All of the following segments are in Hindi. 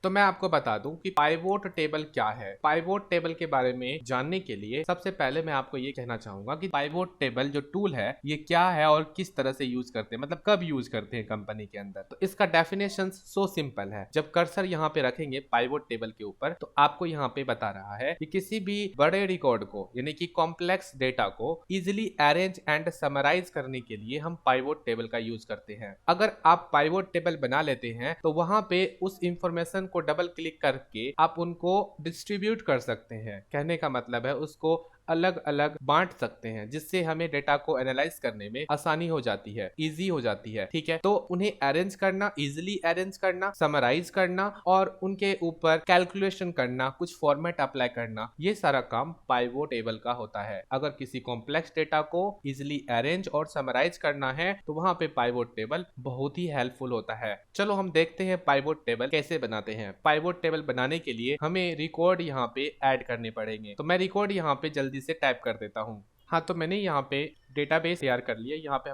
तो मैं आपको बता दूं कि पाइवोट टेबल क्या है। पाइवोट टेबल के बारे में जानने के लिए सबसे पहले मैं आपको ये कहना चाहूंगा कि पाइवोट टेबल जो टूल है ये क्या है और किस तरह से यूज करते हैं, मतलब कब यूज करते हैं कंपनी के अंदर। तो इसका डेफिनेशन सो सिंपल है। जब कर्सर यहाँ पे रखेंगे पाइवोट टेबल के ऊपर तो आपको यहाँ पे बता रहा है कि किसी भी बड़े रिकॉर्ड को यानी कि कॉम्प्लेक्स डेटा को इजिली अरेंज एंड समराइज करने के लिए हम पाइवोट टेबल का यूज करते हैं। अगर आप पाइवोट टेबल बना लेते हैं तो वहां पे उस इंफॉर्मेशन को डबल क्लिक करके आप उनको डिस्ट्रीब्यूट कर सकते हैं। कहने का मतलब है उसको अलग अलग बांट सकते हैं, जिससे हमें डेटा को एनालाइज करने में आसानी हो जाती है, इजी हो जाती है। ठीक है, तो उन्हें अरेंज करना, इजिली अरेंज करना, समराइज करना और उनके ऊपर कैलकुलेशन करना, कुछ फॉर्मेट अप्लाई करना, ये सारा काम पाइवोट टेबल का होता है। अगर किसी कॉम्प्लेक्स डेटा को इजिली अरेंज और समराइज करना है तो वहां पे पाइवोट टेबल बहुत ही हेल्पफुल होता है। चलो हम देखते हैं पाइवोट टेबल कैसे बनाते हैं। पाइवोट टेबल बनाने के लिए हमें रिकॉर्ड यहाँ पे ऐड करने पड़ेंगे। तो मैं रिकॉर्ड यहाँ पे जल्दी से टाइप कर देता हूँ। हाँ, तो मैंने यहाँ पे डेटाबेस तैयार कर लिया। यहाँ पे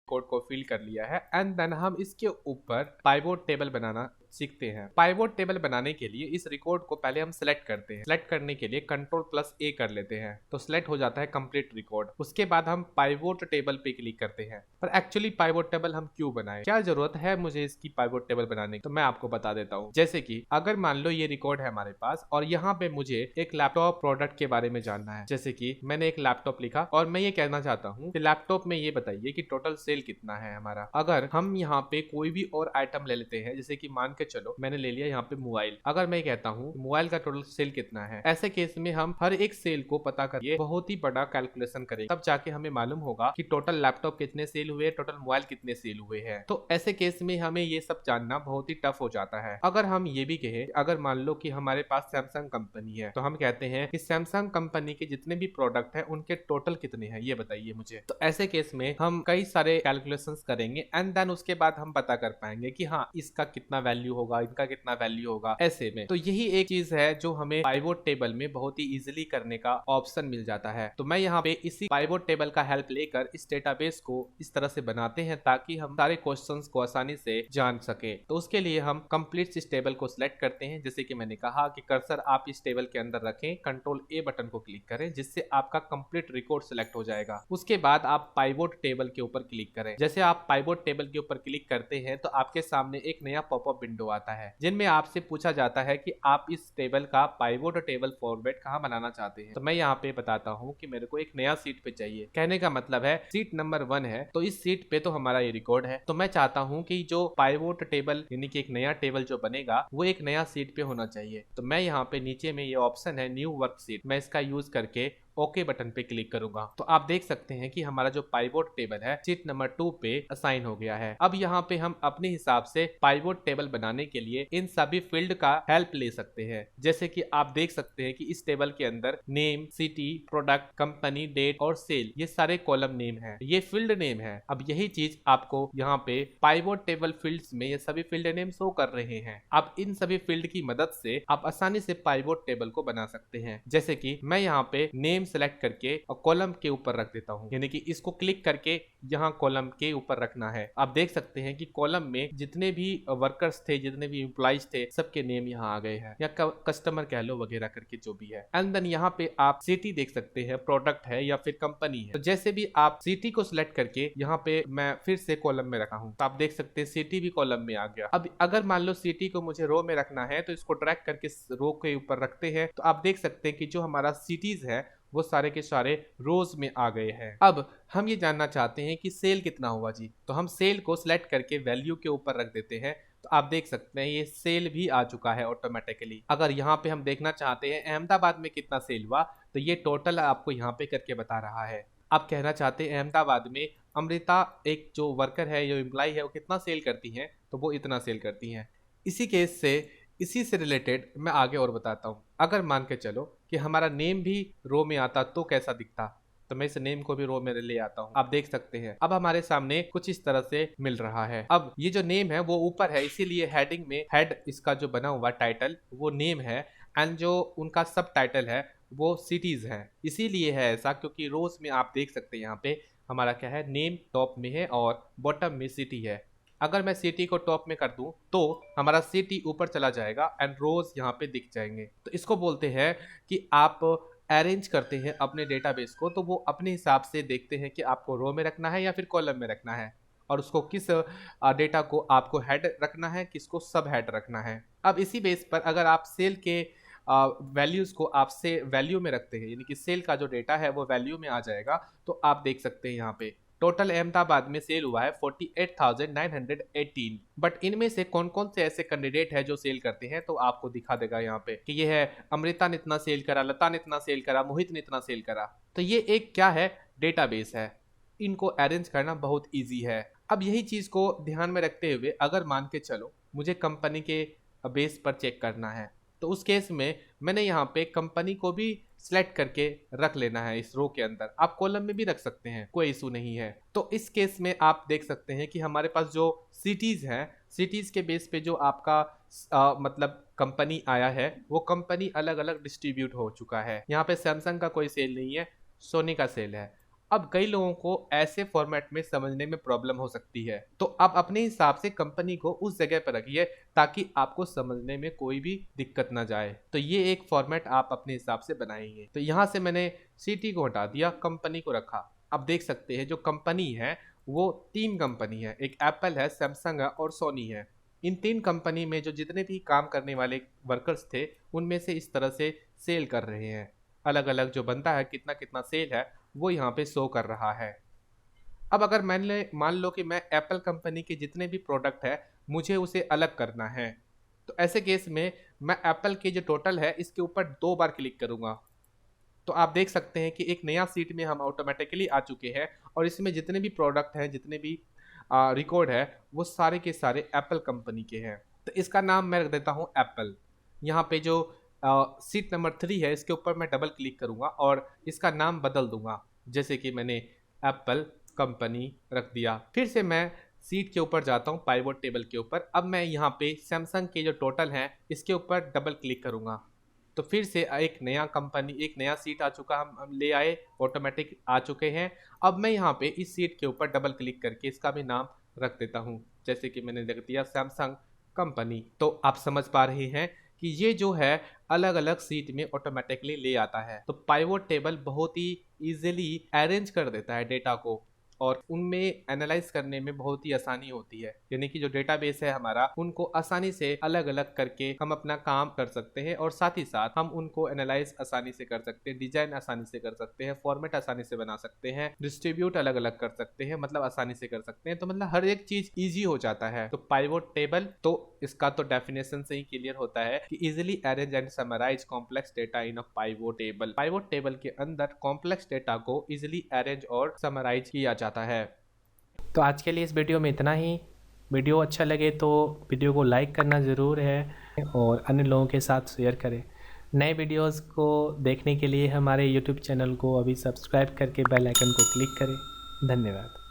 कोड को फिल कर लिया है एंड देन हम इसके ऊपर पाइवोट टेबल बनाना सीखते हैं। पाइवोट टेबल बनाने के लिए इस रिकॉर्ड को पहले हम सिलेक्ट करते हैं। सिलेक्ट करने के लिए कंट्रोल+A कर लेते हैं तो सिलेक्ट हो जाता है कंप्लीट रिकॉर्ड। उसके बाद हम पाइवोट टेबल पे क्लिक करते हैं। पर एक्चुअली पाइवोट टेबल हम क्यों बनाएं, क्या जरूरत है मुझे इसकी पाइवोट टेबल बनाने की, तो मैं आपको बता देता हूँ। जैसे कि अगर मान लो ये रिकॉर्ड है हमारे पास और यहाँ पे मुझे एक लैपटॉप प्रोडक्ट के बारे में जानना है। जैसे कि मैंने एक लैपटॉप लिखा और मैं ये कहना चाहता हूँ कि लैपटॉप में ये बताइए कि टोटल सेल कितना है हमारा। अगर हम यहाँ पे कोई भी और आइटम ले लेते हैं, जैसे कि मान के चलो मैंने ले लिया यहाँ पे मोबाइल। अगर मैं कहता हूँ मोबाइल का टोटल सेल कितना है, ऐसे केस में हम हर एक सेल को पता करके बहुत ही बड़ा कैलकुलेशन करेंगे, तब जाके हमें मालूम होगा कि टोटल लैपटॉप कितने सेल हुए, टोटल मोबाइल कितने सेल हुए हैं। तो ऐसे केस में हमें ये सब जानना बहुत ही टफ हो जाता है। अगर हम ये भी कहें, अगर मान लो कि हमारे पास सैमसंग कंपनी है तो हम कहते हैं कि सैमसंग कंपनी के जितने भी प्रोडक्ट है उनके टोटल कितने हैं ये बताइए मुझे। तो ऐसे केस में हम कई सारे कैलकुलेशंस करेंगे एंड देन उसके बाद हम पता कर पाएंगे कि हाँ इसका कितना वैल्यू होगा, इनका कितना वैल्यू होगा ऐसे में। तो यही एक चीज है जो हमें पाइवोट टेबल में बहुत ही इजीली करने का ऑप्शन मिल जाता है। तो मैं यहाँ पे इसी पाइवोट टेबल का हेल्प लेकर इस डेटाबेस को इस तरह से बनाते हैं ताकि हम सारे क्वेश्चंस को आसानी से जान सके। तो उसके लिए हम कंप्लीट इस टेबल को सिलेक्ट करते हैं। जैसे कि मैंने कहा कि कर्सर आप इस टेबल के अंदर रखें, कंट्रोल+A बटन को क्लिक करें जिससे आपका कंप्लीट रिकॉर्ड सिलेक्ट हो जाएगा। उसके बाद आप पाइवोट टेबल के ऊपर क्लिक करें। जैसे आप पाइवोट टेबल के ऊपर क्लिक करते हैं तो आपके सामने एक नया पॉपअप विंडो आता है जिनमें आपसे पूछा जाता है कि आप इस टेबल का पाइवोट टेबल फॉर्मेट कहाँ बनाना चाहते हैं। तो मैं यहाँ पे बताता हूँ कि मेरे को एक नया सीट पे चाहिए। कहने का मतलब है सीट नंबर 1 है तो इस सीट पे तो हमारा ये रिकॉर्ड है, तो मैं चाहता हूँ कि जो पाइवोट टेबल यानी कि एक नया टेबल जो बनेगा वो एक नया सीट पे होना चाहिए। तो मैं यहाँ पे नीचे में ये ऑप्शन है न्यू वर्कशीट, मैं इसका यूज करके ओके बटन पे क्लिक करूंगा। तो आप देख सकते हैं कि हमारा जो पाइवोट टेबल है शीट नंबर 2 पे असाइन हो गया है। अब यहाँ पे हम अपने हिसाब से पाइवोट टेबल बनाने के लिए इन सभी फील्ड का हेल्प ले सकते हैं। जैसे कि आप देख सकते हैं कि इस टेबल के अंदर name, city, product, company, date और सेल ये सारे कॉलम नेम है, ये फील्ड नेम है। अब यही चीज आपको यहाँ पे पाइवोट टेबल फील्ड्स में ये सभी फील्ड नेम शो कर रहे हैं। आप इन सभी फील्ड की मदद से आप आसानी से पाइवोट टेबल को बना सकते हैं। जैसे कि मैं यहाँ पे नेम सेलेक्ट करके और कॉलम के ऊपर रख देता हूँ, यानी कि इसको क्लिक करके यहाँ कॉलम के ऊपर रखना है। आप देख सकते हैं कि कॉलम में जितने भी वर्कर्स थे, जितने भी एम्प्लॉइज थे, सबके नेम यहाँ आ गए हैं, या कस्टमर कह लो वगैरह करके जो भी है। एंड देन यहाँ पे आप सिटी देख सकते हैं, प्रोडक्ट है या फिर कंपनी है। तो जैसे भी आप सिटी को सिलेक्ट करके यहाँ पे मैं फिर से कॉलम में रखा हूँ तो आप देख सकते हैं सिटी भी कॉलम में आ गया। अब अगर मान लो सिटी को मुझे रो में रखना है तो इसको ड्रैग करके रो के ऊपर रखते हैं तो आप देख सकते हैं कि जो हमारा सिटीज है वो सारे के सारे रोज में आ गए हैं। अब हम ये जानना चाहते हैं कि सेल कितना हुआ जी, तो हम सेल को सिलेक्ट करके वैल्यू के ऊपर रख देते हैं। तो आप देख सकते हैं ये सेल भी आ चुका है ऑटोमेटिकली। अगर यहाँ पे हम देखना चाहते हैं अहमदाबाद में कितना सेल हुआ तो ये टोटल आपको यहाँ पे करके बता रहा है। आप कहना चाहते हैं अहमदाबाद में अमृता एक जो वर्कर है, जो एम्प्लॉय है, वो कितना सेल करती हैं, तो वो इतना सेल करती हैं। इसी केस से इसी से रिलेटेड मैं आगे और बताता हूँ। अगर मान के चलो कि हमारा नेम भी रो में आता तो कैसा दिखता, तो मैं इस नेम को भी रो में ले आता हूँ। आप देख सकते हैं अब हमारे सामने कुछ इस तरह से मिल रहा है। अब ये जो नेम है वो ऊपर है, इसीलिए हेडिंग में हेड इसका जो बना हुआ टाइटल वो नेम है एंड जो उनका सब टाइटल है वो सिटीज है। इसीलिए है ऐसा क्योंकि रोज में आप देख सकते हैं यहाँ पे हमारा क्या है, नेम टॉप में है और बॉटम में सिटी है। अगर मैं सिटी को टॉप में कर दूं तो हमारा सिटी ऊपर चला जाएगा एंड रोज यहाँ पे दिख जाएंगे। तो इसको बोलते हैं कि आप अरेंज करते हैं अपने डेटाबेस को, तो वो अपने हिसाब से देखते हैं कि आपको रो में रखना है या फिर कॉलम में रखना है, और उसको किस डेटा को आपको हेड रखना है, किसको सब हेड रखना है। अब इसी बेस पर अगर आप सेल के वैल्यूज को आप से वैल्यू में रखते हैं, यानी कि सेल का जो डेटा है वो वैल्यू में आ जाएगा, तो आप देख सकते हैं यहाँ पे टोटल अहमदाबाद में सेल हुआ है 48,918। बट इनमें से कौन कौन से ऐसे कैंडिडेट है जो सेल करते हैं, तो आपको दिखा देगा यहाँ पे कि ये है अमृता ने इतना सेल करा, लता ने इतना सेल करा, मोहित ने इतना सेल करा। तो ये एक क्या है, डेटाबेस है। इनको अरेंज करना बहुत ईजी है। अब यही चीज को ध्यान में रखते हुए अगर मान के चलो मुझे कंपनी के बेस पर चेक करना है, तो उस केस में मैंने यहाँ पे कंपनी को भी सिलेक्ट करके रख लेना है इस रो के अंदर। आप कॉलम में भी रख सकते हैं, कोई इशू नहीं है। तो इस केस में आप देख सकते हैं कि हमारे पास जो सिटीज हैं, सिटीज के बेस पे जो आपका मतलब कंपनी आया है, वो कंपनी अलग अलग डिस्ट्रीब्यूट हो चुका है। यहाँ पे सैमसंग का कोई सेल नहीं है, सोनी का सेल है। अब कई लोगों को ऐसे फॉर्मेट में समझने में प्रॉब्लम हो सकती है, तो आप अपने हिसाब से कंपनी को उस जगह पर रखिए ताकि आपको समझने में कोई भी दिक्कत ना जाए। तो ये एक फॉर्मेट आप अपने हिसाब से बनाएंगे। तो यहाँ से मैंने सिटी को हटा दिया, कंपनी को रखा। अब देख सकते हैं जो कंपनी है वो 3 कंपनी है, एक एप्पल है, सैमसंग है और सोनी है। इन 3 कंपनी में जो जितने भी काम करने वाले वर्कर्स थे उनमें से इस तरह से सेल कर रहे हैं। अलग अलग जो बनता है कितना कितना सेल है वो यहाँ पे शो कर रहा है। अब अगर मान लो कि मैं एप्पल कंपनी के जितने भी प्रोडक्ट है मुझे उसे अलग करना है, तो ऐसे केस में मैं एप्पल के जो टोटल है इसके ऊपर 2 बार क्लिक करूंगा, तो आप देख सकते हैं कि एक नया सीट में हम ऑटोमेटिकली आ चुके हैं और इसमें जितने भी प्रोडक्ट हैं, जितने भी रिकॉर्ड है वो सारे के सारे एप्पल कंपनी के हैं। तो इसका नाम मैं रख देता हूँ एप्पल। यहाँ पे जो सीट नंबर 3 है इसके ऊपर मैं डबल क्लिक करूंगा और इसका नाम बदल दूंगा, जैसे कि मैंने एप्पल कंपनी रख दिया। फिर से मैं सीट के ऊपर जाता हूँ, पाइवोट टेबल के ऊपर। अब मैं यहाँ पे सैमसंग के जो टोटल हैं इसके ऊपर डबल क्लिक करूंगा, तो फिर से एक नया कंपनी, एक नया सीट आ चुका, हम ले आए, ऑटोमेटिक आ चुके हैं। अब मैं यहाँ पे इस सीट के ऊपर डबल क्लिक करके इसका भी नाम रख देता हूँ, जैसे कि मैंने रख दिया सैमसंग कंपनी। तो आप समझ पा रहे हैं कि ये जो है अलग अलग सीट में ऑटोमेटिकली ले आता है। तो पाइवोट टेबल बहुत ही इजीली अरेंज कर देता है डेटा को और उनमें एनालाइज करने में बहुत ही आसानी होती है, यानी कि जो डेटाबेस है हमारा उनको आसानी से अलग अलग करके हम अपना काम कर सकते हैं और साथ ही साथ हम उनको एनालाइज आसानी से कर सकते हैं, डिजाइन आसानी से कर सकते हैं, फॉर्मेट आसानी से बना सकते हैं, डिस्ट्रीब्यूट अलग अलग कर सकते हैं, मतलब आसानी से कर सकते हैं। तो मतलब हर एक चीज ईजी हो जाता है। तो पाइवोट टेबल, तो इसका तो डेफिनेशन से ही क्लियर होता है कि easily arrange and summarise complex data in a pivot table. Pivot table के अंदर कॉम्प्लेक्स डेटा को इजिली अरेंज और समराइज किया जाता है। तो आज के लिए इस वीडियो में इतना ही। वीडियो अच्छा लगे तो वीडियो को लाइक करना ज़रूर है और अन्य लोगों के साथ शेयर करें। नए वीडियोस को देखने के लिए हमारे YouTube चैनल को अभी सब्सक्राइब करके बेल आइकन को क्लिक करें। धन्यवाद।